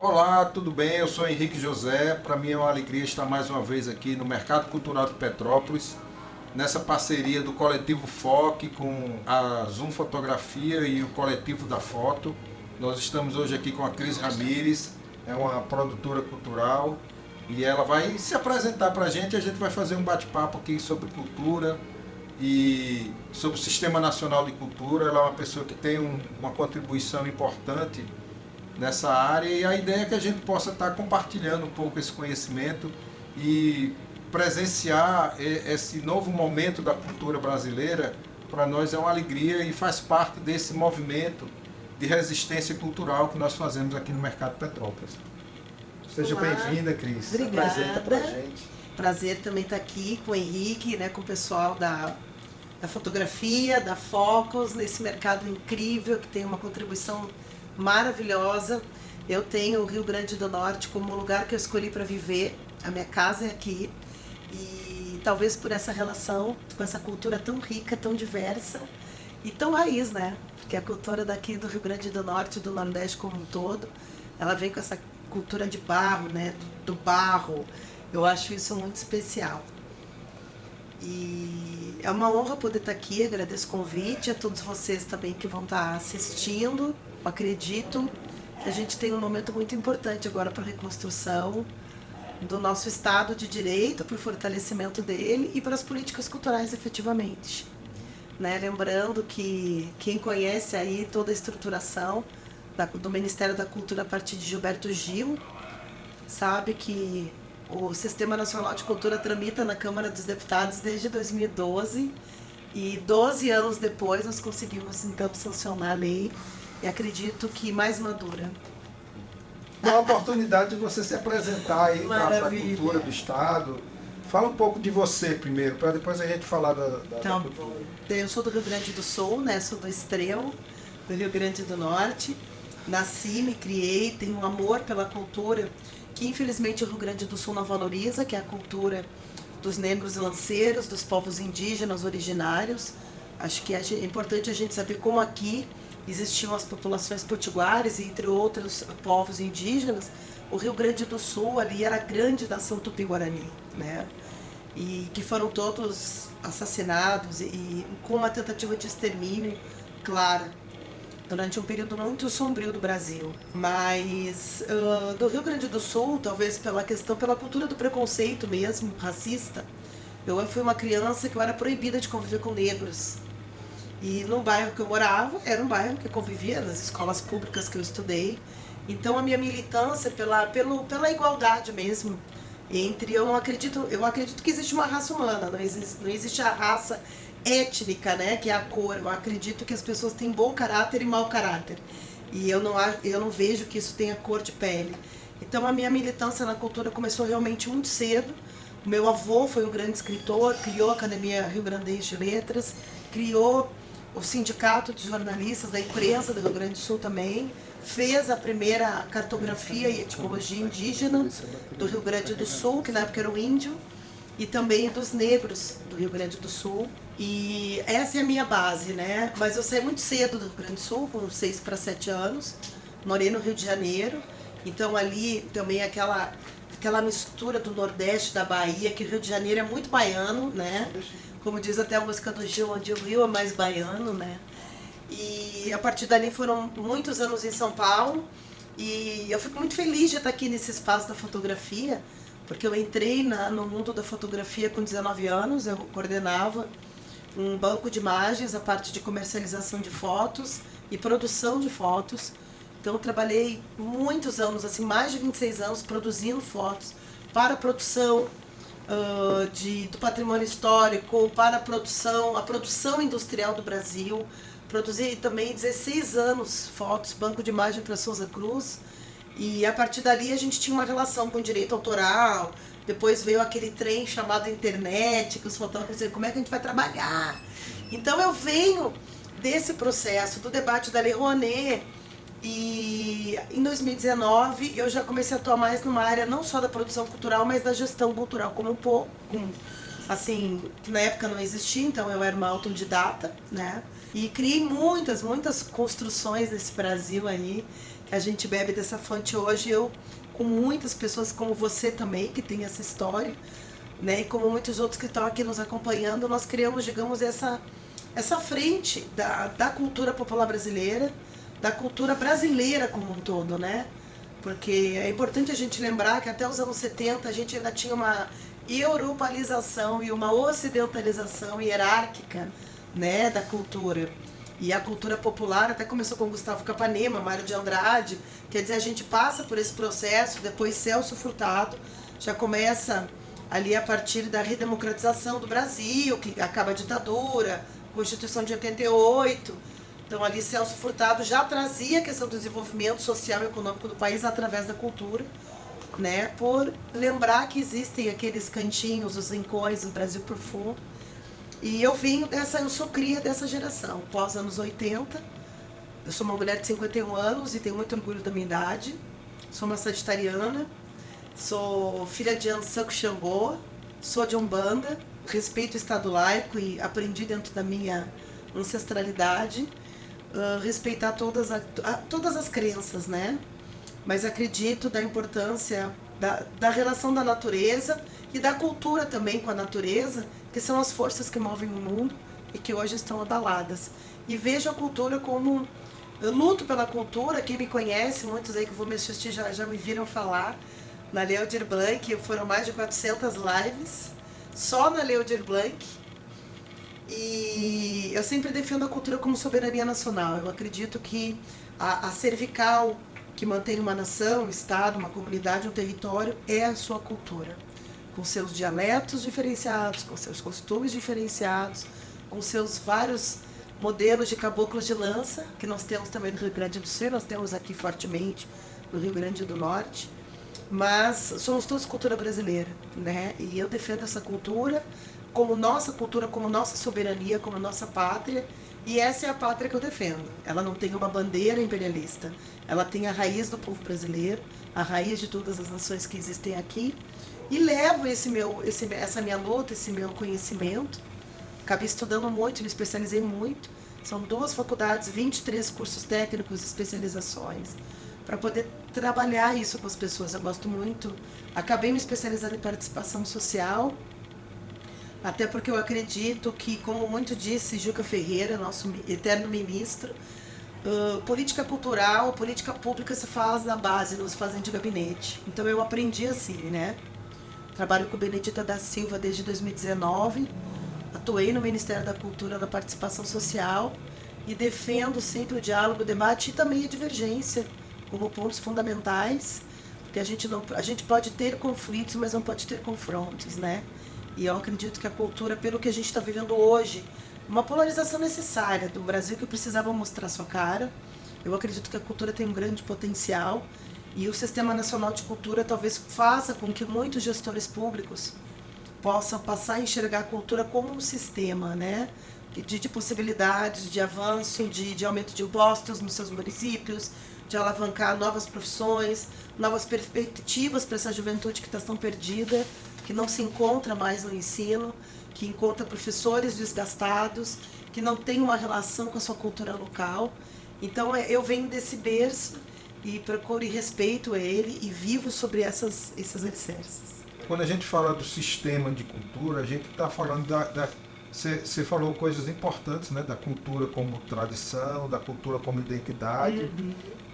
Olá, tudo bem? Eu sou Henrique José. Para mim é uma alegria estar mais uma vez aqui no Mercado Cultural de Petrópolis, nessa parceria do Coletivo FOC com a Zoom Fotografia e o Coletivo da Foto. Nós estamos hoje aqui com a Cris Ramires, é uma produtora cultural e ela vai se apresentar para a gente vai fazer um bate-papo aqui sobre cultura e sobre o Sistema Nacional de Cultura. Ela é uma pessoa que tem uma contribuição importante nessa área e a ideia é que a gente possa estar compartilhando um pouco esse conhecimento e presenciar esse novo momento da cultura brasileira. Para nós é uma alegria e faz parte desse movimento de resistência cultural que nós fazemos aqui no Mercado Petrópolis. Seja bem-vinda, Cris. Obrigada. Apresenta pra gente. Prazer também estar aqui com o Henrique, né, com o pessoal da fotografia, da Focus, nesse mercado incrível que tem uma contribuição maravilhosa. Eu tenho o Rio Grande do Norte como um lugar que eu escolhi para viver. A minha casa é aqui. E talvez por essa relação com essa cultura tão rica, tão diversa e tão raiz, né? Porque a cultura daqui do Rio Grande do Norte e do Nordeste como um todo, ela vem com essa cultura de barro, né? Do barro. Eu acho isso muito especial. E é uma honra poder estar aqui, agradeço o convite, a todos vocês também que vão estar assistindo. Acredito que a gente tem um momento muito importante agora para a reconstrução do nosso Estado de Direito, para o fortalecimento dele e para as políticas culturais efetivamente. Né? Lembrando que quem conhece aí toda a estruturação do Ministério da Cultura a partir de Gilberto Gil, sabe que o Sistema Nacional de Cultura tramita na Câmara dos Deputados desde 2012 e 12 anos depois nós conseguimos então sancionar a lei e acredito que mais madura. Dá a oportunidade de você se apresentar aí para a cultura do Estado. Fala um pouco de você primeiro, para depois a gente falar da cultura. Eu sou do Rio Grande do Sul, né? Sou do Extremo, do Rio Grande do Norte. Nasci, me criei, tenho um amor pela cultura que infelizmente o Rio Grande do Sul não valoriza, que é a cultura dos negros e lanceiros, dos povos indígenas originários. Acho que é importante a gente saber como aqui existiam as populações potiguares e entre outros povos indígenas. O Rio Grande do Sul ali era a grande nação tupi-guarani, né? E que foram todos assassinados e com uma tentativa de extermínio clara durante um período muito sombrio do Brasil. Mas do Rio Grande do Sul, talvez pela cultura do preconceito mesmo, racista, eu fui uma criança que eu era proibida de conviver com negros. E no bairro que eu morava, era um bairro que eu convivia, nas escolas públicas que eu estudei. Então a minha militância pela igualdade mesmo, eu acredito que existe uma raça humana, não existe a raça étnica, né, que é a cor. Eu acredito que as pessoas têm bom caráter e mau caráter. E eu não vejo que isso tenha cor de pele. Então a minha militância na cultura começou realmente muito cedo. O meu avô foi um grande escritor, criou a Academia Rio Grandense de Letras, criou o Sindicato de Jornalistas da Imprensa do Rio Grande do Sul também, fez a primeira cartografia e etimologia indígena do Rio Grande do Sul, que na época era o índio, e também dos negros do Rio Grande do Sul. E essa é a minha base, né? Mas eu saí muito cedo do Rio Grande do Sul, com 6 para 7 anos, morei no Rio de Janeiro, então ali também aquela mistura do Nordeste, da Bahia, que o Rio de Janeiro é muito baiano, né? Como diz até a música do Gil, onde o Rio é mais baiano, né? E a partir dali foram muitos anos em São Paulo e eu fico muito feliz de estar aqui nesse espaço da fotografia, porque eu entrei no mundo da fotografia com 19 anos, eu coordenava um banco de imagens, a parte de comercialização de fotos e produção de fotos. Então eu trabalhei muitos anos, assim, mais de 26 anos, produzindo fotos para a produção do patrimônio histórico, para a produção industrial do Brasil. Produzi também 16 anos fotos, banco de imagem para Souza Cruz. E a partir dali a gente tinha uma relação com direito autoral. Depois veio aquele trem chamado internet, que os fotógrafos diziam, como é que a gente vai trabalhar? Então eu venho desse processo, do debate da Lei Rouanet. E em 2019 eu já comecei a atuar mais numa área não só da produção cultural, mas da gestão cultural como um pouco. Assim, que na época não existia, então eu era uma autodidata, né? E criei muitas construções nesse Brasil aí, que a gente bebe dessa fonte hoje. Eu, com muitas pessoas como você também, que tem essa história, né? E como muitos outros que estão aqui nos acompanhando, nós criamos, digamos, essa frente da cultura popular brasileira, da cultura brasileira como um todo, né? Porque é importante a gente lembrar que até os anos 70 a gente ainda tinha uma europeização e uma ocidentalização hierárquica, né, da cultura. E a cultura popular até começou com Gustavo Capanema, Mário de Andrade, quer dizer, a gente passa por esse processo, depois Celso Furtado já começa ali a partir da redemocratização do Brasil, que acaba a ditadura, Constituição de 88. Então ali Celso Furtado já trazia a questão do desenvolvimento social e econômico do país através da cultura, né, por lembrar que existem aqueles cantinhos, os rincões do Brasil profundo. E eu sou cria dessa geração, pós anos 80. Eu sou uma mulher de 51 anos e tenho muito orgulho da minha idade. Sou uma sagitariana, sou filha de Ansan Xangô, sou de Umbanda, respeito o Estado laico e aprendi dentro da minha ancestralidade, respeitar todas as crenças, né? Mas acredito da importância da relação da natureza e da cultura também com a natureza, que são as forças que movem o mundo e que hoje estão abaladas. E vejo a cultura como... Eu luto pela cultura, quem me conhece, muitos aí que vou me assistir já me viram falar, na Lei Aldir Blanc, foram mais de 400 lives, só na Lei Aldir Blanc. E eu sempre defendo a cultura como soberania nacional. Eu acredito que a cervical que mantém uma nação, um estado, uma comunidade, um território, é a sua cultura. Com seus dialetos diferenciados, com seus costumes diferenciados, com seus vários modelos de caboclos de lança, que nós temos também no Rio Grande do Sul, nós temos aqui fortemente no Rio Grande do Norte, mas somos todos cultura brasileira, né? E eu defendo essa cultura, como nossa soberania, como nossa pátria, e essa é a pátria que eu defendo. Ela não tem uma bandeira imperialista, ela tem a raiz do povo brasileiro, a raiz de todas as nações que existem aqui, e levo essa minha luta, esse meu conhecimento. Acabei estudando muito, me especializei muito. São 2 faculdades, 23 cursos técnicos e especializações, para poder trabalhar isso com as pessoas. Eu gosto muito. Acabei me especializando em participação social, até porque eu acredito que, como muito disse Juca Ferreira, nosso eterno ministro, política cultural, política pública se faz na base, não se fazem de gabinete. Então eu aprendi assim, né? Trabalho com Benedita da Silva desde 2019, atuei no Ministério da Cultura da Participação Social e defendo sempre o diálogo, o debate e também a divergência como pontos fundamentais, porque a gente pode ter conflitos, mas não pode ter confrontos, né? E eu acredito que a cultura, pelo que a gente está vivendo hoje, uma polarização necessária do Brasil que precisava mostrar sua cara. Eu acredito que a cultura tem um grande potencial e o Sistema Nacional de Cultura talvez faça com que muitos gestores públicos possam passar a enxergar a cultura como um sistema, né? De possibilidades, de avanço, de aumento de impostos nos seus municípios, de alavancar novas profissões, novas perspectivas para essa juventude que está tão perdida, que não se encontra mais no ensino, que encontra professores desgastados, que não tem uma relação com a sua cultura local. Então eu venho desse berço e procuro e respeito ele e vivo sobre esses alicerces. Quando a gente fala do sistema de cultura, a gente está falando você falou coisas importantes, né? Da cultura como tradição, da cultura como identidade,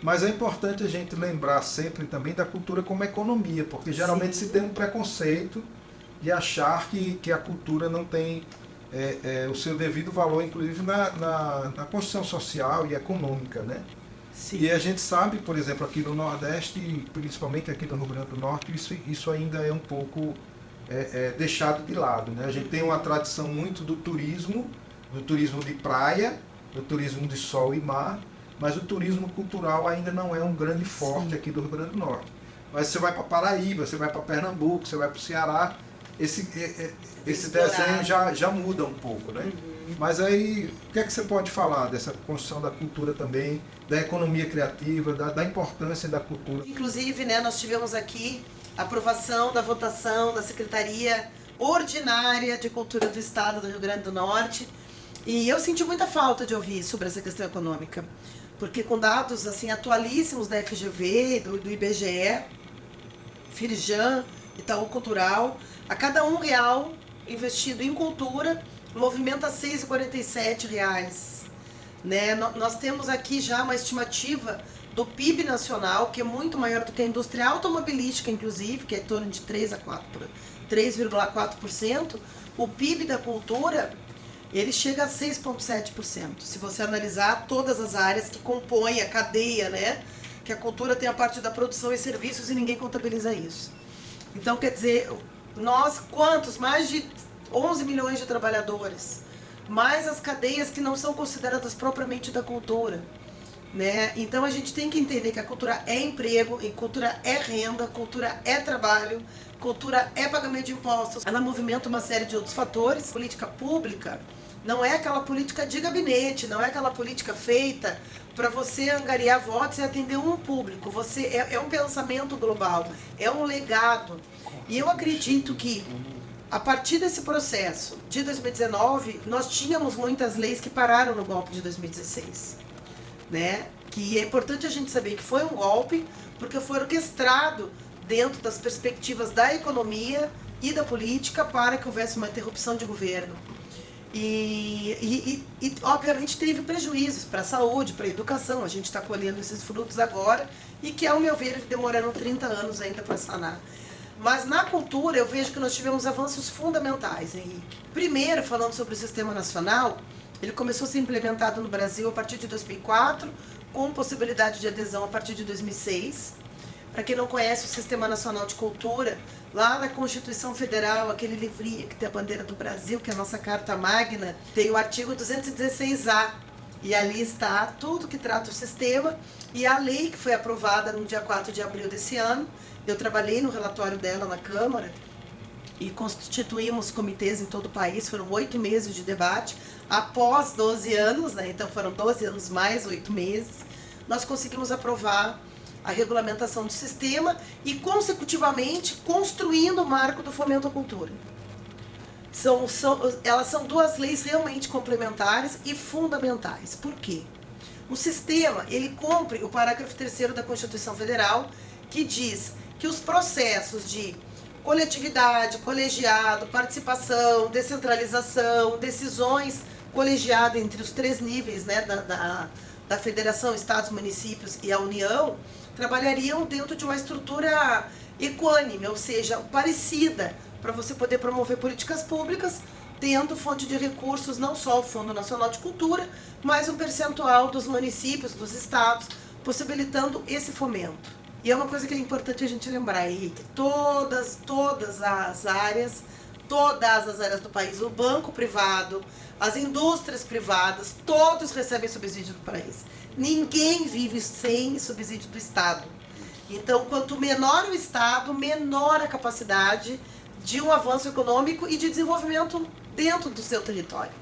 mas é importante a gente lembrar sempre também da cultura como economia, porque geralmente se tem um preconceito de achar que a cultura não tem o seu devido valor, inclusive na construção social e econômica, né? Sim. E a gente sabe, por exemplo, aqui no Nordeste, principalmente aqui no Rio Grande do Norte, isso ainda é um pouco deixado de lado, né? A gente tem uma tradição muito do turismo de praia, do turismo de sol e mar, mas o turismo cultural ainda não é um grande forte aqui do Rio Grande do Norte. Mas você vai para Paraíba, você vai para Pernambuco, você vai para o Ceará, esse desenho já muda um pouco, né? Mas aí, o que é que você pode falar dessa construção da cultura também, da economia criativa, da importância da cultura? Inclusive, né, nós tivemos aqui a aprovação da votação da Secretaria Ordinária de Cultura do Estado do Rio Grande do Norte, E eu senti muita falta de ouvir sobre essa questão econômica, porque com dados assim atualíssimos da FGV, do IBGE, Firijan, Itaú Cultural, a cada R$ 1 investido em cultura, movimenta R$ 6,47. Né? Nós temos aqui já uma estimativa do PIB nacional, que é muito maior do que a indústria automobilística, inclusive, que é em torno de 3,4%. O PIB da cultura, ele chega a 6,7%. Se você analisar todas as áreas que compõem a cadeia, né? Que a cultura tem a parte da produção e serviços e ninguém contabiliza isso. Então, quer dizer, nós, quantos? Mais de 11 milhões de trabalhadores, mais as cadeias que não são consideradas propriamente da cultura. Né? Então a gente tem que entender que a cultura é emprego, e cultura é renda, cultura é trabalho, cultura é pagamento de impostos. Ela movimenta uma série de outros fatores. Política pública não é aquela política de gabinete, não é aquela política feita para você angariar votos e atender um público. Você é um pensamento global, é um legado. E eu acredito que a partir desse processo de 2019, nós tínhamos muitas leis que pararam no golpe de 2016. Né? Que é importante a gente saber que foi um golpe, porque foi orquestrado dentro das perspectivas da economia e da política para que houvesse uma interrupção de governo. E obviamente teve prejuízos para a saúde, para a educação. A gente está colhendo esses frutos agora e que, ao meu ver, demoraram 30 anos ainda para sanar. Mas na cultura eu vejo que nós tivemos avanços fundamentais, Henrique. Primeiro, falando sobre o Sistema Nacional, ele começou a ser implementado no Brasil a partir de 2004, com possibilidade de adesão a partir de 2006. Para quem não conhece o Sistema Nacional de Cultura, lá na Constituição Federal, aquele livrinho que tem a bandeira do Brasil, que é a nossa Carta Magna, tem o artigo 216A. E ali está tudo que trata o sistema e a lei que foi aprovada no dia 4 de abril desse ano. Eu trabalhei no relatório dela na Câmara e constituímos comitês em todo o país. Foram 8 meses de debate, após 12 anos, né? Então foram 12 anos mais 8 meses. Nós conseguimos aprovar a regulamentação do sistema e, consecutivamente, construindo o marco do fomento à cultura. Elas são duas leis realmente complementares e fundamentais. Por quê? O sistema, ele cumpre o parágrafo 3º da Constituição Federal, que diz que os processos de coletividade, colegiado, participação, descentralização, decisões colegiadas entre os 3 níveis, né, da Federação, Estados, Municípios e a União, trabalhariam dentro de uma estrutura equânime, ou seja, parecida, para você poder promover políticas públicas, tendo fonte de recursos não só o Fundo Nacional de Cultura, mas um percentual dos municípios, dos estados, possibilitando esse fomento. E é uma coisa que é importante a gente lembrar, Henrique, todas as áreas do país, o banco privado, as indústrias privadas, todos recebem subsídio do país. Ninguém vive sem subsídio do Estado. Então, quanto menor o Estado, menor a capacidade de um avanço econômico e de desenvolvimento dentro do seu território.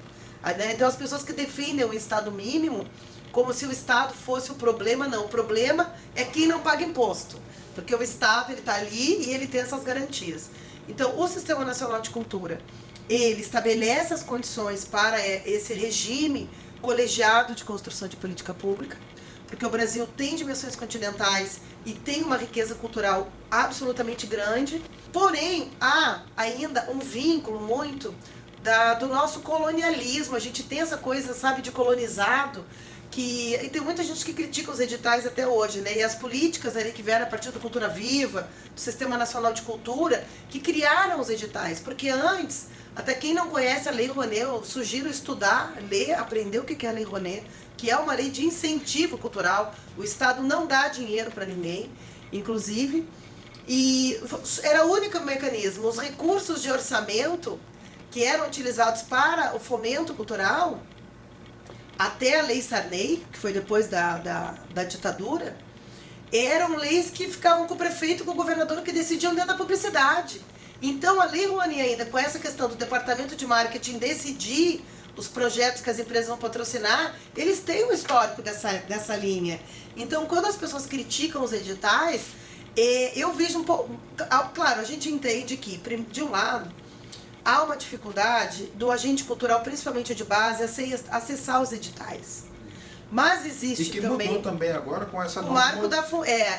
Então, as pessoas que defendem o Estado mínimo como se o Estado fosse o problema, não. O problema é quem não paga imposto, porque o Estado está ali e ele tem essas garantias. Então, o Sistema Nacional de Cultura, ele estabelece as condições para esse regime colegiado de construção de política pública, porque o Brasil tem dimensões continentais e tem uma riqueza cultural absolutamente grande, porém, há ainda um vínculo muito do nosso colonialismo. A gente tem essa coisa, sabe, de colonizado, e tem muita gente que critica os editais até hoje, né? E as políticas ali que vieram a partir da Cultura Viva, do Sistema Nacional de Cultura, que criaram os editais, porque antes, até quem não conhece a Lei Rouanet, eu sugiro estudar, ler, aprender o que é a Lei Rouanet, que é uma lei de incentivo cultural. O Estado não dá dinheiro para ninguém, inclusive, e era o único mecanismo. Os recursos de orçamento que eram utilizados para o fomento cultural, até a Lei Sarney, que foi depois da ditadura, eram leis que ficavam com o prefeito e com o governador, que decidiam dentro da publicidade. Então, a Lei Rouanet, ainda com essa questão do departamento de marketing decidir os projetos que as empresas vão patrocinar, eles têm um histórico dessa linha. Então, quando as pessoas criticam os editais, eu vejo um pouco... Claro, a gente entende que, de um lado, há uma dificuldade do agente cultural, principalmente de base, acessar os editais. Mas existe e que também... mudou também agora com essa o marco da...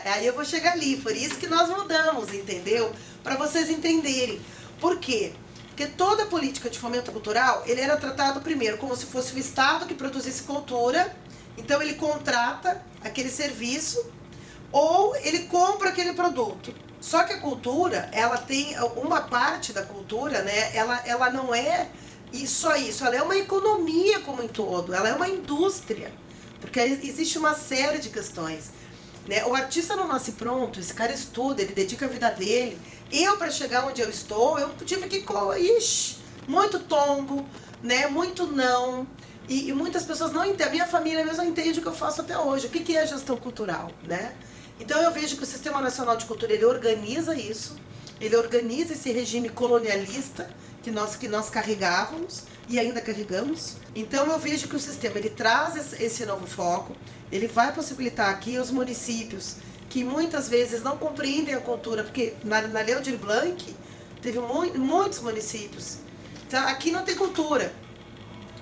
aí eu vou chegar ali, por isso que nós mudamos, entendeu? Para vocês entenderem. Por quê? Porque toda política de fomento cultural, ele era tratado primeiro como se fosse o Estado que produzisse cultura, então ele contrata aquele serviço, ou ele compra aquele produto. Só que a cultura, ela tem uma parte da cultura, né? Ela não é só isso, ela é uma economia como um todo, ela é uma indústria, porque existe uma série de questões, né? O artista não nasce pronto, esse cara estuda, ele dedica a vida dele. Eu, para chegar onde eu estou, eu tive que... muito tombo, né? Muito não. E muitas pessoas não entendem, a minha família mesmo não entende o que eu faço até hoje. O que é gestão cultural, né? Então eu vejo que o Sistema Nacional de Cultura, ele organiza isso, ele organiza esse regime colonialista que nós carregávamos e ainda carregamos. Então eu vejo que o sistema, ele traz esse novo foco, ele vai possibilitar aqui os municípios que muitas vezes não compreendem a cultura, porque na Lei Aldir Blanc teve muitos municípios. Então, aqui não tem cultura.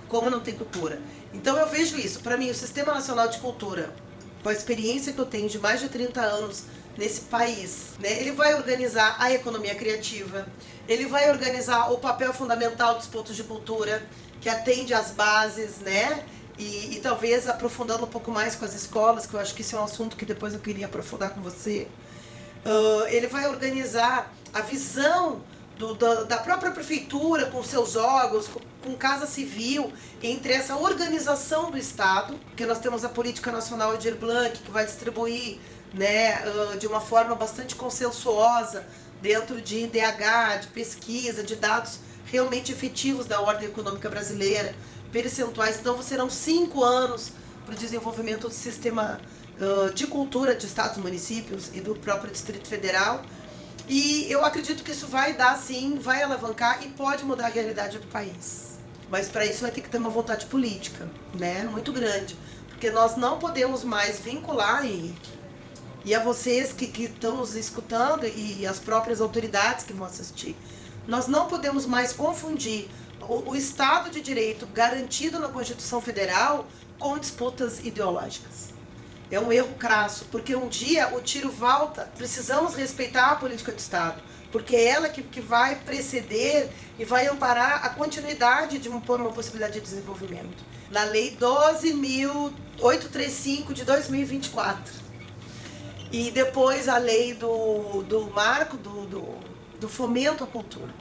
Como não tem cultura? Então eu vejo isso. Para mim, o Sistema Nacional de Cultura, com a experiência que eu tenho de mais de 30 anos nesse país, né, ele vai organizar a economia criativa, ele vai organizar o papel fundamental dos pontos de cultura, que atende às bases, né, e talvez aprofundando um pouco mais com as escolas, que eu acho que isso é um assunto que depois eu queria aprofundar com você. Ele vai organizar a visão da própria prefeitura, com seus órgãos, com Casa Civil, entre essa organização do Estado, porque nós temos a Política Nacional Aldir Blanc, que vai distribuir, né, de uma forma bastante consensuosa, dentro de IDH, de pesquisa, de dados realmente efetivos da ordem econômica brasileira, percentuais. Então serão 5 anos para o desenvolvimento do sistema de cultura de estados, municípios e do próprio Distrito Federal. E eu acredito que isso vai dar, sim, vai alavancar e pode mudar a realidade do país. Mas para isso vai ter que ter uma vontade política, né, muito grande. Porque nós não podemos mais vincular, e a vocês que estão nos escutando e as próprias autoridades que vão assistir, nós não podemos mais confundir o Estado de Direito garantido na Constituição Federal com disputas ideológicas. É um erro crasso, porque um dia o tiro volta. Precisamos respeitar a política de Estado, porque é ela que vai preceder e vai amparar a continuidade de uma possibilidade de desenvolvimento. Na Lei 12.835 de 2024. E depois a lei do marco do fomento à cultura.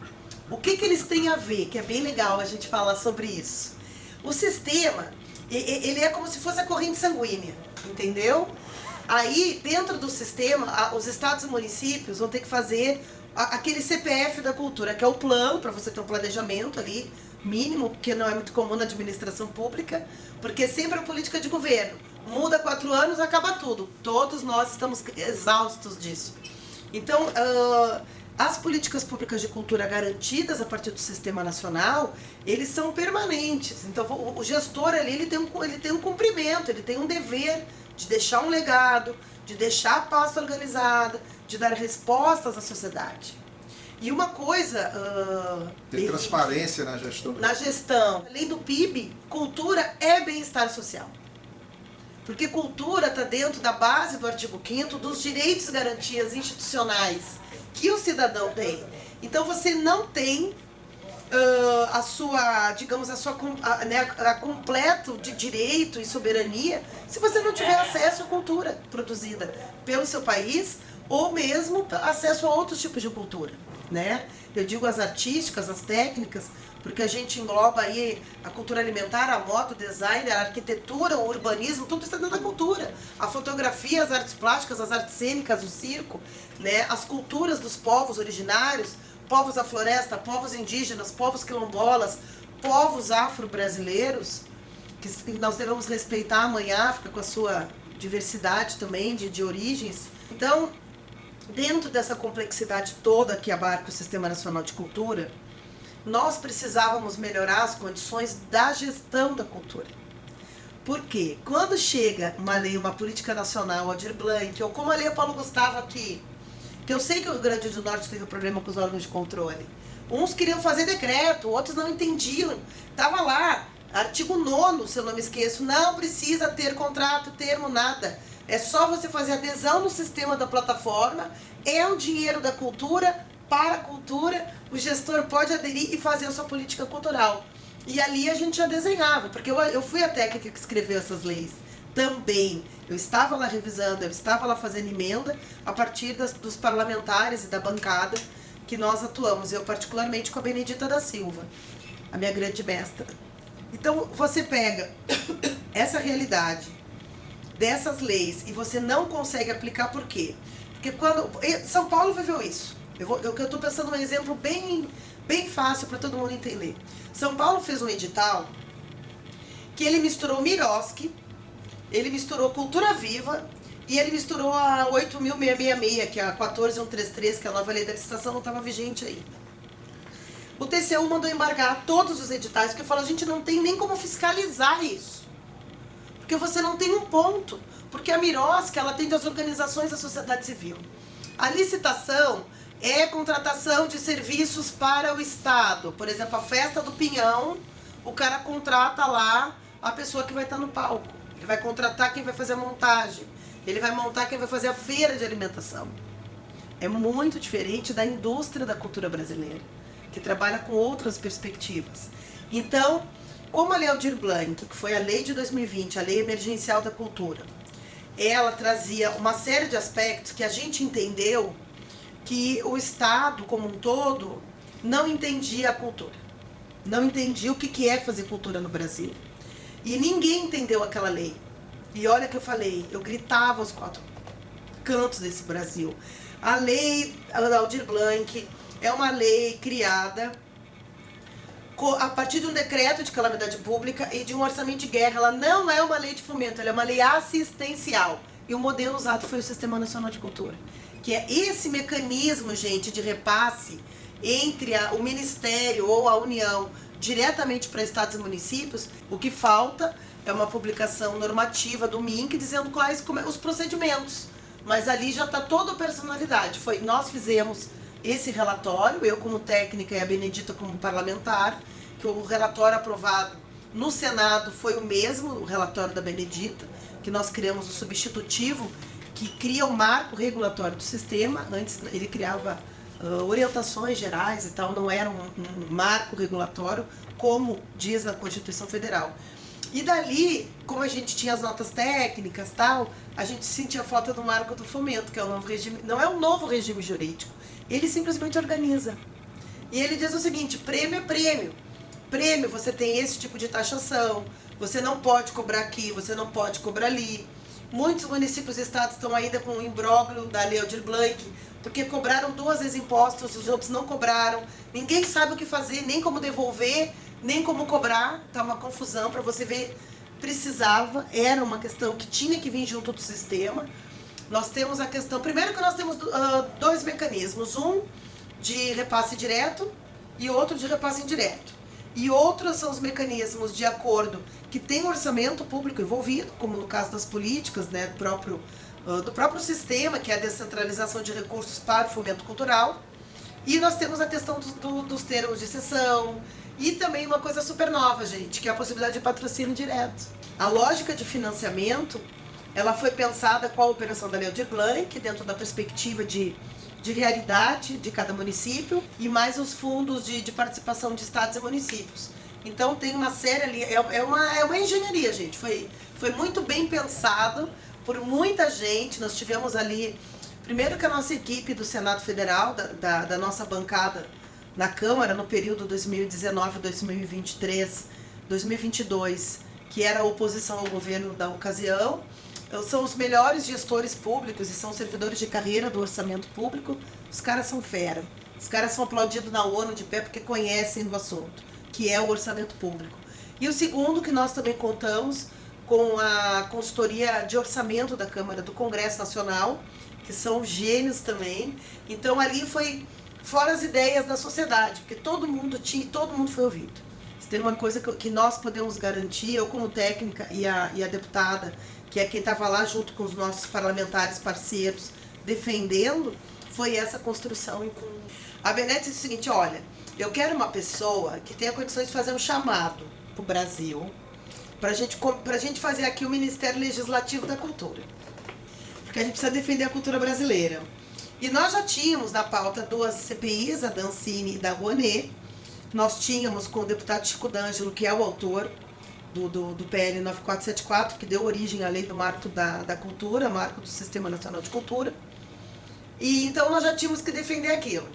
O que eles têm a ver? Que é bem legal a gente falar sobre isso. O sistema, ele é como se fosse a corrente sanguínea, entendeu? Aí, dentro do sistema, os estados e municípios vão ter que fazer aquele CPF da cultura, que é o plano, para você ter um planejamento ali, mínimo, porque não é muito comum na administração pública, porque sempre é política de governo. Muda 4 anos, acaba tudo. Todos nós estamos exaustos disso. Então, as políticas públicas de cultura garantidas a partir do Sistema Nacional, eles são permanentes. Então, o gestor ali, ele tem um cumprimento, ele tem um dever de deixar um legado, de deixar a pasta organizada, de dar respostas à sociedade. E uma coisa... Tem transparência na gestão. Na gestão. Além do PIB, cultura é bem-estar social. Porque cultura está dentro da base do artigo 5º dos direitos e garantias institucionais que o cidadão tem. Então você não tem a sua, digamos, a completo de direito e soberania se você não tiver acesso à cultura produzida pelo seu país, ou mesmo acesso a outros tipos de cultura, né? Eu digo as artísticas, as técnicas, porque a gente engloba aí a cultura alimentar, a moda, o design, a arquitetura, o urbanismo, tudo isso está dentro da cultura. A fotografia, as artes plásticas, as artes cênicas, o circo, né? As culturas dos povos originários, povos da floresta, povos indígenas, povos quilombolas, povos afro-brasileiros, que nós devemos respeitar a Mãe África com a sua diversidade também de origens. Então, dentro dessa complexidade toda que abarca o Sistema Nacional de Cultura, nós precisávamos melhorar as condições da gestão da cultura. Por quê? Quando chega uma lei, uma política nacional, Aldir Blanc, ou como a lei Paulo Gustavo aqui, que eu sei que o Rio Grande do Norte teve um problema com os órgãos de controle, Uns queriam fazer decreto, outros não entendiam. Tava lá, artigo 9º, se eu não me esqueço, não precisa ter contrato, termo, nada. É só você fazer adesão no sistema da plataforma, é o dinheiro da cultura, para a cultura, o gestor pode aderir e fazer a sua política cultural. E ali a gente já desenhava, porque eu fui a técnica que escreveu essas leis também. Eu estava lá revisando, eu estava lá fazendo emenda a partir dos parlamentares e da bancada que nós atuamos, eu particularmente com a Benedita da Silva, a minha grande mestra. Então você pega essa realidade dessas leis e você não consegue aplicar, por quê? Porque quando São Paulo viveu isso. Eu estou pensando um exemplo bem fácil para todo mundo entender. São Paulo fez um edital que ele misturou Miroski, ele misturou Cultura Viva e ele misturou a 8.666, que é a 14.133, que é a nova lei da licitação, não estava vigente ainda. O TCU mandou embargar todos os editais, porque falou, a gente não tem nem como fiscalizar isso. Porque você não tem um ponto. Porque a Miroski, ela atende as organizações da sociedade civil. A licitação é contratação de serviços para o Estado. Por exemplo, a festa do Pinhão, o cara contrata lá a pessoa que vai estar no palco. Ele vai contratar quem vai fazer a montagem. Ele vai montar quem vai fazer a feira de alimentação. É muito diferente da indústria da cultura brasileira, que trabalha com outras perspectivas. Então, como a Lei Aldir Blanc, que foi a lei de 2020, a Lei Emergencial da Cultura, ela trazia uma série de aspectos que a gente entendeu que o Estado, como um todo, não entendia a cultura. Não entendia o que é fazer cultura no Brasil. E ninguém entendeu aquela lei. E olha que eu falei, eu gritava aos 4 cantos desse Brasil. A lei Aldir Blanc é uma lei criada a partir de um decreto de calamidade pública e de um orçamento de guerra. Ela não é uma lei de fomento, ela é uma lei assistencial. E o modelo usado foi o Sistema Nacional de Cultura, que é esse mecanismo, gente, de repasse entre o Ministério ou a União diretamente para estados e municípios. O que falta é uma publicação normativa do MINC dizendo quais os procedimentos. Mas ali já está toda a personalidade. Nós fizemos esse relatório, eu como técnica e a Benedita como parlamentar, que o relatório aprovado no Senado foi o mesmo, o relatório da Benedita, que nós criamos o substitutivo, que cria o marco regulatório do sistema. Antes ele criava orientações gerais e tal, não era um marco regulatório, como diz a Constituição Federal. E dali, como a gente tinha as notas técnicas tal, a gente sentia falta do marco do fomento, que é o novo regime, não é um novo regime jurídico, ele simplesmente organiza. E ele diz o seguinte, prêmio é prêmio. Prêmio, você tem esse tipo de taxação, você não pode cobrar aqui, você não pode cobrar ali. Muitos municípios e estados estão ainda com o imbróglio da Lei Aldir Blanc, porque cobraram 2 vezes impostos, os outros não cobraram. Ninguém sabe o que fazer, nem como devolver, nem como cobrar. Está uma confusão, para você ver, precisava, era uma questão que tinha que vir junto do sistema. Nós temos a questão, primeiro que nós temos 2 mecanismos, um de repasse direto e outro de repasse indireto. E outros são os mecanismos de acordo que tem um orçamento público envolvido, como no caso das políticas, né, do próprio sistema, que é a descentralização de recursos para o fomento cultural. E nós temos a questão dos termos de cessão e também uma coisa super nova, gente, que é a possibilidade de patrocínio direto. A lógica de financiamento, ela foi pensada com a operação da Lei Aldir Blanc, dentro da perspectiva de realidade de cada município, e mais os fundos de participação de estados e municípios. Então tem uma série ali, é uma engenharia, gente, foi muito bem pensado por muita gente. Nós tivemos ali, primeiro que a nossa equipe do Senado Federal, da nossa bancada na Câmara, no período 2019, 2023, 2022, que era a oposição ao governo da ocasião, são os melhores gestores públicos e são servidores de carreira do orçamento público. Os caras são fera. Os caras são aplaudidos na ONU de pé porque conhecem do assunto, que é o orçamento público. E o segundo, que nós também contamos com a consultoria de orçamento da Câmara do Congresso Nacional, que são gênios também. Então ali foi fora as ideias da sociedade, porque todo mundo foi ouvido. Se tem uma coisa que nós podemos garantir, eu como técnica e a deputada, que é quem estava lá junto com os nossos parlamentares parceiros defendendo, foi essa construção. A Benedita disse o seguinte, olha, Eu quero uma pessoa que tenha condições de fazer um chamado para o Brasil, para a gente fazer aqui o Ministério Legislativo da Cultura. Porque a gente precisa defender a cultura brasileira. E nós já tínhamos na pauta 2 CPIs, a da Ancine e da Rouanet. Nós tínhamos com o deputado Chico D'Angelo, que é o autor do PL 9474, que deu origem à lei do Marco da Cultura, Marco do Sistema Nacional de Cultura. E então nós já tínhamos que defender aquilo.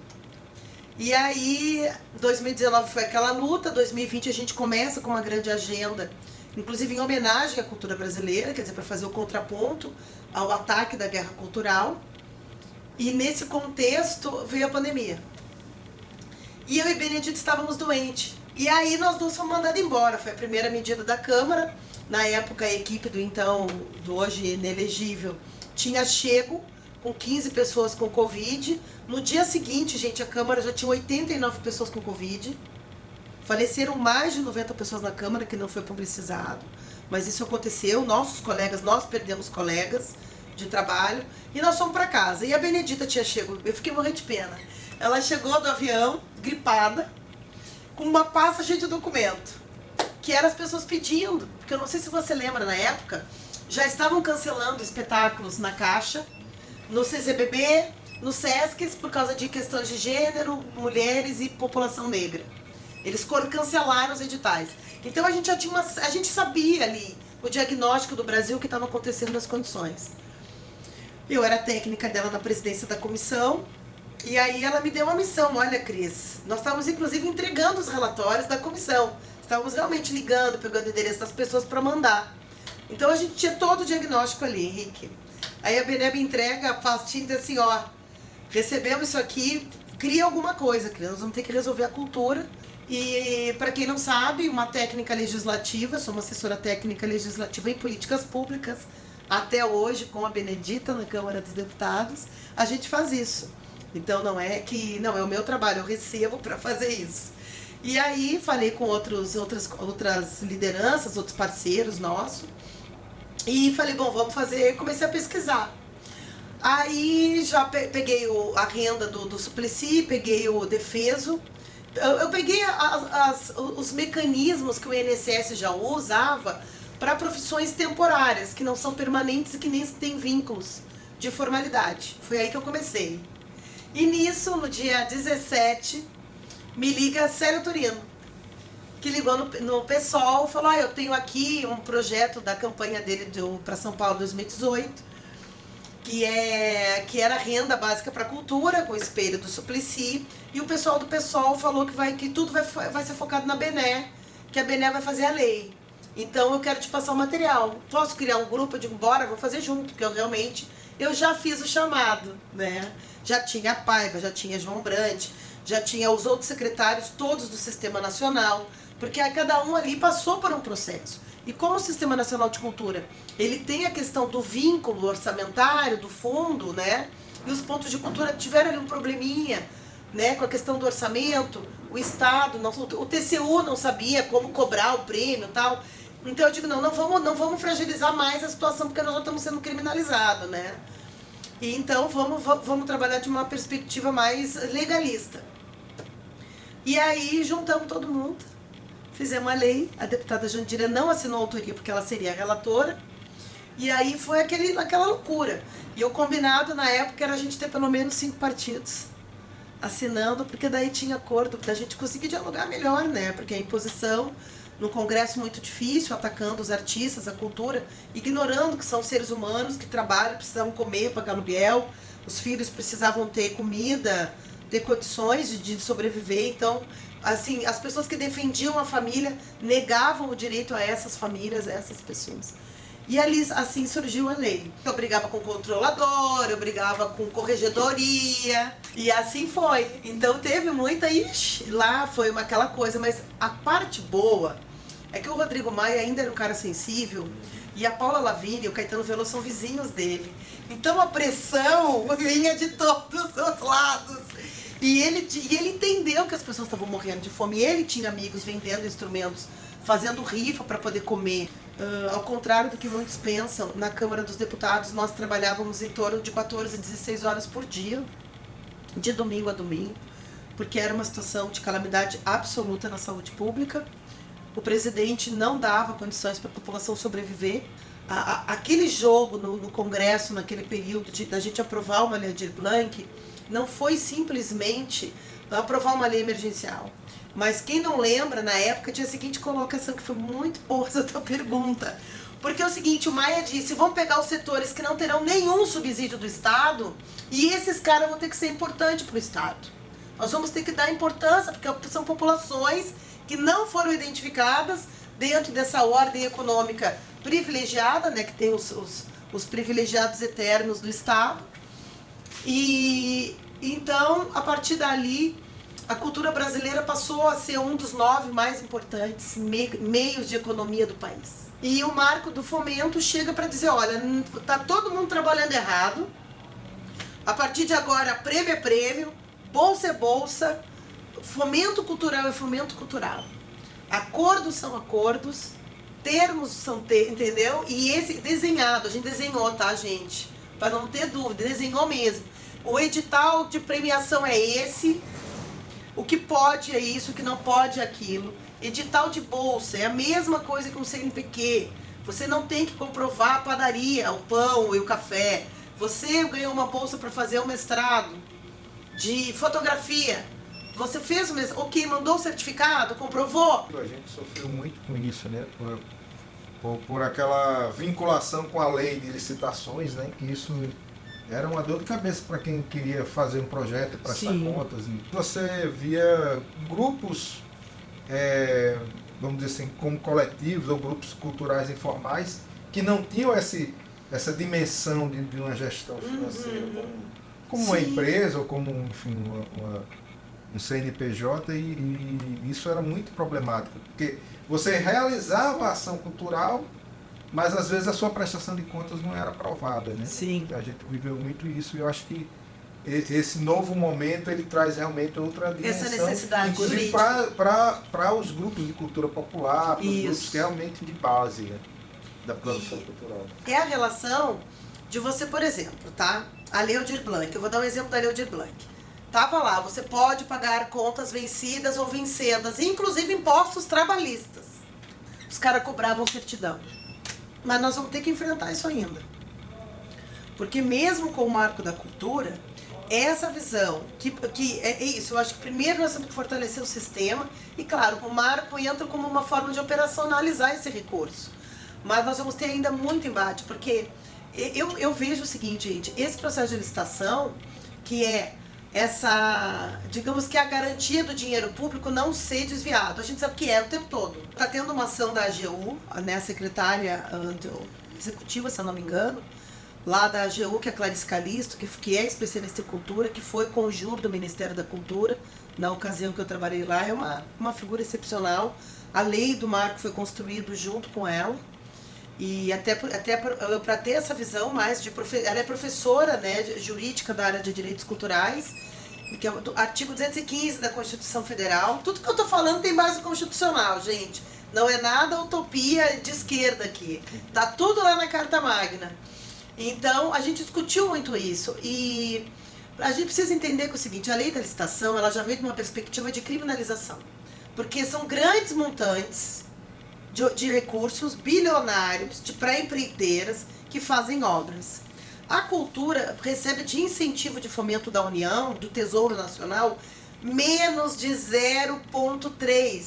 E aí, 2019 foi aquela luta, 2020 a gente começa com uma grande agenda, inclusive em homenagem à cultura brasileira, quer dizer, para fazer o contraponto ao ataque da guerra cultural. E nesse contexto veio a pandemia. E eu e Benedito estávamos doentes. E aí nós duas fomos mandados embora. Foi a primeira medida da Câmara. Na época a equipe do hoje inelegível tinha chego com 15 pessoas com Covid. No dia seguinte, gente, a Câmara já tinha 89 pessoas com Covid. Faleceram mais de 90 pessoas na Câmara, que não foi publicizado. Mas isso aconteceu, nossos colegas, nós perdemos colegas de trabalho. E nós fomos para casa. E a Benedita tinha chegado, eu fiquei morrendo de pena. Ela chegou do avião, gripada, com uma pasta cheia de documento. Que eram as pessoas pedindo. Porque eu não sei se você lembra, na época, já estavam cancelando espetáculos na Caixa, no CCBB, no Sesc, por causa de questões de gênero, mulheres e população negra. Eles cancelaram os editais. Então a gente já tinha a gente sabia ali o diagnóstico do Brasil, o que estava acontecendo nas condições. Eu era técnica dela na presidência da comissão, e aí ela me deu uma missão. Olha, Cris, nós estávamos inclusive entregando os relatórios da comissão. Estávamos realmente ligando, pegando o endereço das pessoas para mandar. Então a gente tinha todo o diagnóstico ali, Henrique. Aí a Beneb entrega a pastinha e diz assim, ó, recebemos isso aqui, cria alguma coisa, Cris, nós vamos ter que resolver a cultura. E, para quem não sabe, uma técnica legislativa, sou uma assessora técnica legislativa em políticas públicas, até hoje, com a Benedita na Câmara dos Deputados, a gente faz isso. Então não é o meu trabalho, eu recebo para fazer isso. E aí falei com outras lideranças, outros parceiros nossos, e falei, bom, vamos fazer, comecei a pesquisar. Aí já peguei a renda do Suplicy, peguei o Defeso. Eu peguei os mecanismos que o INSS já usava para profissões temporárias, que não são permanentes e que nem têm vínculos de formalidade. Foi aí que eu comecei. E nisso, no dia 17, me liga Célio Turino, que ligou no PSOL, falou, eu tenho aqui um projeto da campanha dele para São Paulo 2018, que era renda básica para a cultura, com o espelho do Suplicy, e o pessoal do PSOL falou que tudo vai ser focado na Bené, que a Bené vai fazer a lei. Então eu quero te passar o material. Posso criar um grupo? Eu digo, bora, vou fazer junto, porque eu já fiz o chamado, né? Já tinha a Paiva, já tinha João Brandt, já tinha os outros secretários, todos do Sistema Nacional, porque cada um ali passou por um processo. E como o Sistema Nacional de Cultura, ele tem a questão do vínculo orçamentário, do fundo, né? E os pontos de cultura tiveram ali um probleminha, né? Com a questão do orçamento, o Estado, o TCU não sabia como cobrar o prêmio e tal. Então eu digo, não vamos fragilizar mais a situação, porque nós já estamos sendo criminalizados, né? E então vamos trabalhar de uma perspectiva mais legalista. E aí juntamos todo mundo, fizemos a lei, a deputada Jandira não assinou a autoria porque ela seria a relatora, e aí foi aquela loucura. E o combinado na época era a gente ter pelo menos 5 partidos assinando, porque daí tinha acordo da gente conseguir dialogar melhor, né? Porque a imposição no Congresso muito difícil, atacando os artistas, a cultura, ignorando que são seres humanos que trabalham, precisavam comer, pagar aluguel, os filhos precisavam ter comida, ter condições de sobreviver. Então, assim, as pessoas que defendiam a família negavam o direito a essas famílias, a essas pessoas. E ali, assim, surgiu a lei. Eu brigava com o controlador, eu brigava com corregedoria, e assim foi. Então teve muita, lá foi aquela coisa, mas a parte boa é que o Rodrigo Maia ainda era um cara sensível, e a Paula Lavigne e o Caetano Veloso são vizinhos dele. Então a pressão vinha de todos os lados. E ele entendeu que as pessoas estavam morrendo de fome. E ele tinha amigos vendendo instrumentos, fazendo rifa para poder comer. Ao contrário do que muitos pensam, na Câmara dos Deputados nós trabalhávamos em torno de 14 a 16 horas por dia, de domingo a domingo, porque era uma situação de calamidade absoluta na saúde pública. O presidente não dava condições para a população sobreviver. Aquele jogo no Congresso, naquele período da gente aprovar uma lei Aldir Blanc, não foi simplesmente aprovar uma lei emergencial. Mas quem não lembra, na época tinha a seguinte colocação, que foi muito boa essa tua pergunta. Porque é o seguinte, o Maia disse, vão pegar os setores que não terão nenhum subsídio do Estado e esses caras vão ter que ser importantes para o Estado. Nós vamos ter que dar importância, porque são populações que não foram identificadas dentro dessa ordem econômica privilegiada, né, que tem os privilegiados eternos do Estado. E então, a partir dali, a cultura brasileira passou a ser um dos 9 mais importantes meios de economia do país. E o marco do fomento chega para dizer, olha, tá todo mundo trabalhando errado, a partir de agora prêmio é prêmio, bolsa é bolsa, fomento cultural é fomento cultural. Acordos são acordos, termos são entendeu? E esse desenhado, a gente desenhou, tá, gente? Para não ter dúvida, desenhou mesmo. O edital de premiação é esse, o que pode é isso, o que não pode é aquilo. Edital de bolsa é a mesma coisa que um CNPq. Você não tem que comprovar a padaria, o pão e o café. Você ganhou uma bolsa para fazer um mestrado de fotografia. Você fez o mestrado, ok, mandou o certificado, comprovou. A gente sofreu muito com isso, né? Por aquela vinculação com a lei de licitações, né? Que isso era uma dor de cabeça para quem queria fazer um projeto, prestar contas. Você via grupos, vamos dizer assim, como coletivos ou grupos culturais informais que não tinham essa dimensão de uma gestão financeira, como uma empresa ou como, enfim, um CNPJ, e isso era muito problemático, porque você realizava a ação cultural, mas às vezes a sua prestação de contas não era aprovada, né? Sim. A gente viveu muito isso, e eu acho que esse novo momento ele traz realmente outra dimensão, essa necessidade, inclusive para os grupos de cultura popular, para os grupos realmente de base, né, da produção cultural. É a relação de você, por exemplo, tá? A Lei Aldir Blanc, eu vou dar um exemplo da Lei Aldir Blanc. Tava lá, você pode pagar contas vencidas ou vencedas, inclusive impostos trabalhistas. Os caras cobravam certidão. Mas nós vamos ter que enfrentar isso ainda. Porque mesmo com o marco da cultura, essa visão, que é isso, eu acho que primeiro nós temos que fortalecer o sistema, e claro, o marco entra como uma forma de operacionalizar esse recurso. Mas nós vamos ter ainda muito embate, porque eu vejo o seguinte, gente, esse processo de licitação, que é digamos que a garantia do dinheiro público não ser desviado. A gente sabe que o tempo todo. Está tendo uma ação da AGU, né, a secretária executiva, se eu não me engano, lá da AGU, que é a Clarice Calisto, que é especialista em cultura, que foi conjunto do Ministério da Cultura, na ocasião que eu trabalhei lá, é uma figura excepcional. A lei do marco foi construída junto com ela, e até para ter essa visão mais ela é professora, né, jurídica da área de direitos culturais, que é o artigo 215 da Constituição Federal. Tudo que eu estou falando tem base constitucional, gente. Não é nada utopia de esquerda aqui. Tá tudo lá na Carta Magna. Então, a gente discutiu muito isso. E a gente precisa entender que é o seguinte, a lei da licitação, ela já veio de uma perspectiva de criminalização. Porque são grandes montantes de recursos bilionários para empreiteiras que fazem obras. A cultura recebe de incentivo de fomento da União, do Tesouro Nacional, menos de 0,3%.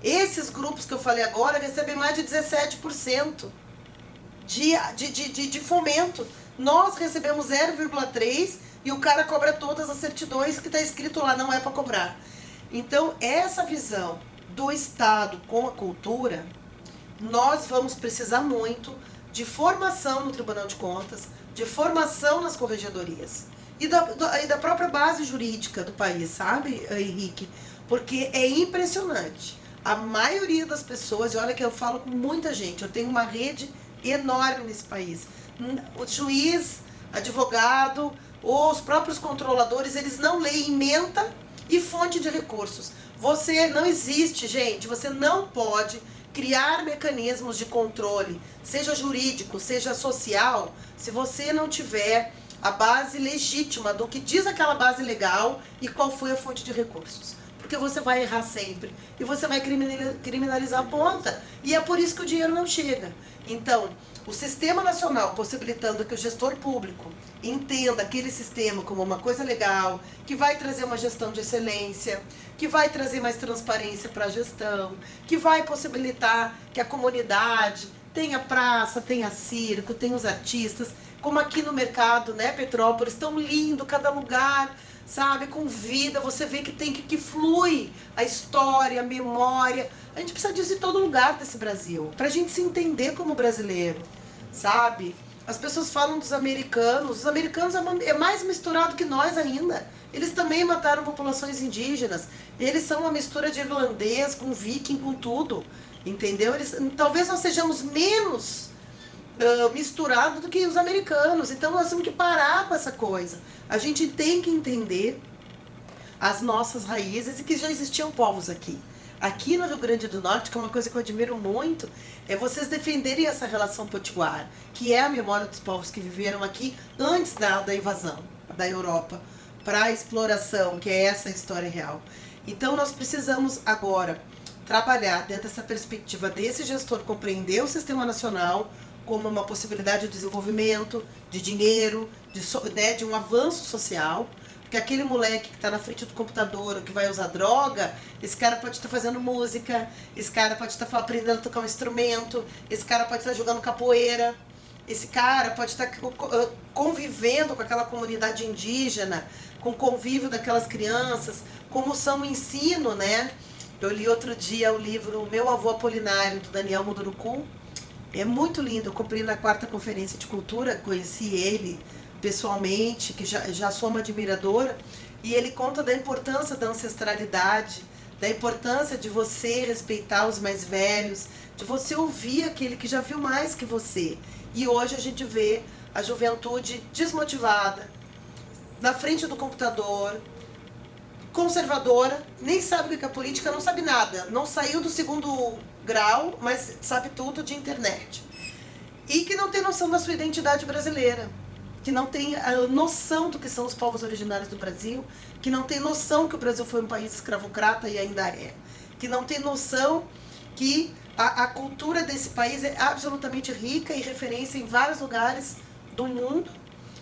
Esses grupos que eu falei agora recebem mais de 17% de fomento. Nós recebemos 0,3% e o cara cobra todas as certidões que está escrito lá, não é para cobrar. Então, essa visão do Estado com a cultura, nós vamos precisar muito de formação no Tribunal de Contas, de formação nas corregedorias e da própria base jurídica do país, sabe, Henrique? Porque é impressionante. A maioria das pessoas, e olha que eu falo com muita gente, eu tenho uma rede enorme nesse país. O juiz, advogado, os próprios controladores, eles não leem ementa e fonte de recursos. Você não existe, gente, você não pode criar mecanismos de controle, seja jurídico, seja social, se você não tiver a base legítima do que diz aquela base legal e qual foi a fonte de recursos. Porque você vai errar sempre e você vai criminalizar a ponta. E é por isso que o dinheiro não chega. Então, o Sistema Nacional possibilitando que o gestor público entenda aquele sistema como uma coisa legal, que vai trazer uma gestão de excelência, que vai trazer mais transparência para a gestão, que vai possibilitar que a comunidade tenha praça, tenha circo, tenha os artistas, como aqui no mercado, né, Petrópolis, tão lindo, cada lugar, sabe, com vida, você vê que flui a história, a memória. A gente precisa disso em todo lugar desse Brasil, pra gente se entender como brasileiro, sabe? As pessoas falam dos americanos, os americanos é mais misturado que nós ainda. Eles também mataram populações indígenas, eles são uma mistura de irlandês com viking, com tudo, entendeu? Talvez nós sejamos menos misturado do que os americanos. Então nós temos que parar com essa coisa. A gente tem que entender as nossas raízes e que já existiam povos aqui. Aqui no Rio Grande do Norte, que é uma coisa que eu admiro muito, é vocês defenderem essa relação potiguar, que é a memória dos povos que viveram aqui antes da invasão da Europa para a exploração, que é essa história real. Então nós precisamos agora trabalhar dentro dessa perspectiva desse gestor compreender o sistema nacional como uma possibilidade de desenvolvimento, de dinheiro, de um avanço social, porque aquele moleque que está na frente do computador ou que vai usar droga, esse cara pode estar fazendo música, esse cara pode estar aprendendo a tocar um instrumento, esse cara pode estar jogando capoeira, esse cara pode estar convivendo com aquela comunidade indígena, com o convívio daquelas crianças, como são o ensino, né? Eu li outro dia o livro Meu Avô Apolinário, do Daniel Munduruku. É muito lindo, eu comprei na 4ª Conferência de Cultura, conheci ele pessoalmente, que já sou uma admiradora, e ele conta da importância da ancestralidade, da importância de você respeitar os mais velhos, de você ouvir aquele que já viu mais que você. E hoje a gente vê a juventude desmotivada, na frente do computador, conservadora, nem sabe o que é política, não sabe nada, não saiu do 2º grau, mas sabe tudo de internet. E que não tem noção da sua identidade brasileira, que não tem a noção do que são os povos originários do Brasil, que não tem noção que o Brasil foi um país escravocrata e ainda é, que não tem noção que a cultura desse país é absolutamente rica e referência em vários lugares do mundo,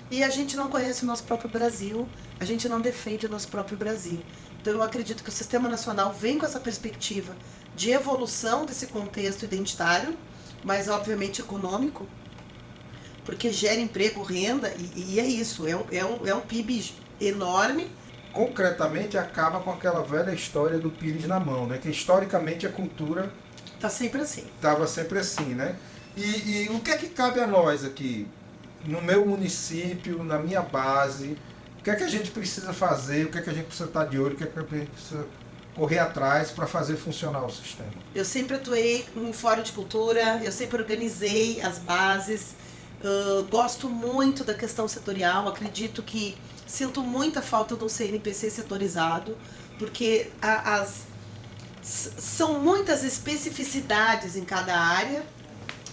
e a gente não conhece o nosso próprio Brasil, a gente não defende o nosso próprio Brasil. Então eu acredito que o Sistema Nacional vem com essa perspectiva de evolução desse contexto identitário, mas obviamente econômico, porque gera emprego, renda, e é isso, é um PIB enorme. Concretamente acaba com aquela velha história do pires na mão, né? Que historicamente a cultura Está sempre assim. Estava sempre assim, né? E o que é que cabe a nós aqui, no meu município, na minha base, o que é que a gente precisa fazer, o que é que a gente precisa estar de olho, o que é que a gente precisa correr atrás para fazer funcionar o sistema? Eu sempre atuei em fórum de cultura, eu sempre organizei as bases, gosto muito da questão setorial, acredito que sinto muita falta de um CNPC setorizado, porque são muitas especificidades em cada área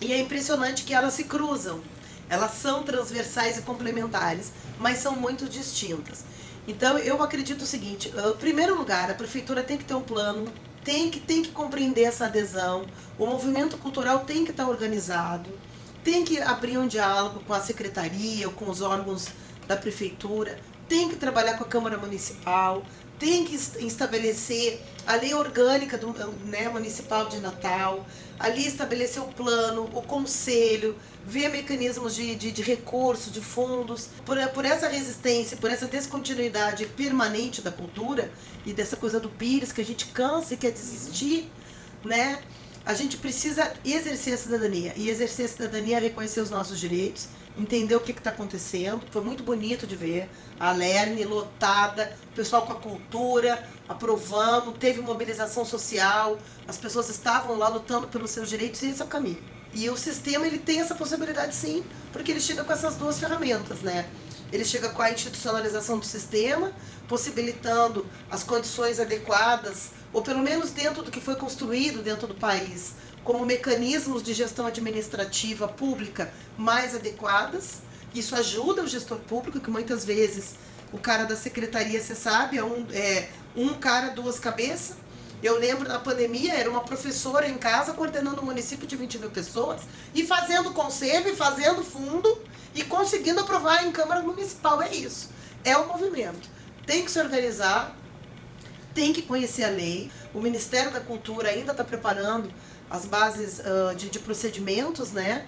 e é impressionante que elas se cruzam. Elas são transversais e complementares, mas são muito distintas. Então eu acredito o seguinte, em primeiro lugar, a prefeitura tem que ter um plano, tem que compreender essa adesão, o movimento cultural tem que estar organizado, tem que abrir um diálogo com a secretaria, com os órgãos da prefeitura, tem que trabalhar com a Câmara Municipal, tem que estabelecer a lei orgânica municipal de Natal, ali estabelecer o plano, o conselho, ver mecanismos de recurso, de fundos. Por essa resistência, por essa descontinuidade permanente da cultura e dessa coisa do pires, que a gente cansa e quer desistir, né? A gente precisa exercer a cidadania. E exercer a cidadania é reconhecer os nossos direitos, entender o que está acontecendo. Foi muito bonito de ver a Lerny lotada, o pessoal com a cultura, aprovando, teve mobilização social, as pessoas estavam lá lutando pelos seus direitos, e esse é o caminho. E o sistema ele tem essa possibilidade sim, porque ele chega com essas duas ferramentas, né? Ele chega com a institucionalização do sistema, possibilitando as condições adequadas, ou pelo menos dentro do que foi construído dentro do país, como mecanismos de gestão administrativa pública mais adequadas, Isso ajuda o gestor público, que muitas vezes o cara da secretaria, você sabe, é um cara, duas cabeças. Eu lembro na pandemia, era uma professora em casa coordenando um município de 20 mil pessoas e fazendo conselho e fazendo fundo e conseguindo aprovar em Câmara Municipal. É isso. É o movimento. Tem que se organizar, tem que conhecer a lei. O Ministério da Cultura ainda está preparando as bases de procedimentos, né?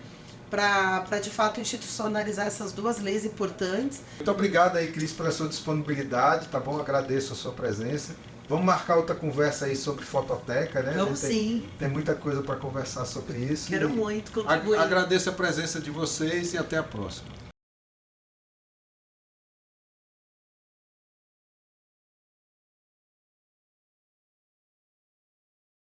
Para de fato institucionalizar essas duas leis importantes. Muito obrigado aí, Cris, pela sua disponibilidade, tá bom? Agradeço a sua presença. Vamos marcar outra conversa aí sobre fototeca, né? Vamos sim. Tem muita coisa para conversar sobre isso. Quero muito contribuir. Agradeço a presença de vocês e até a próxima.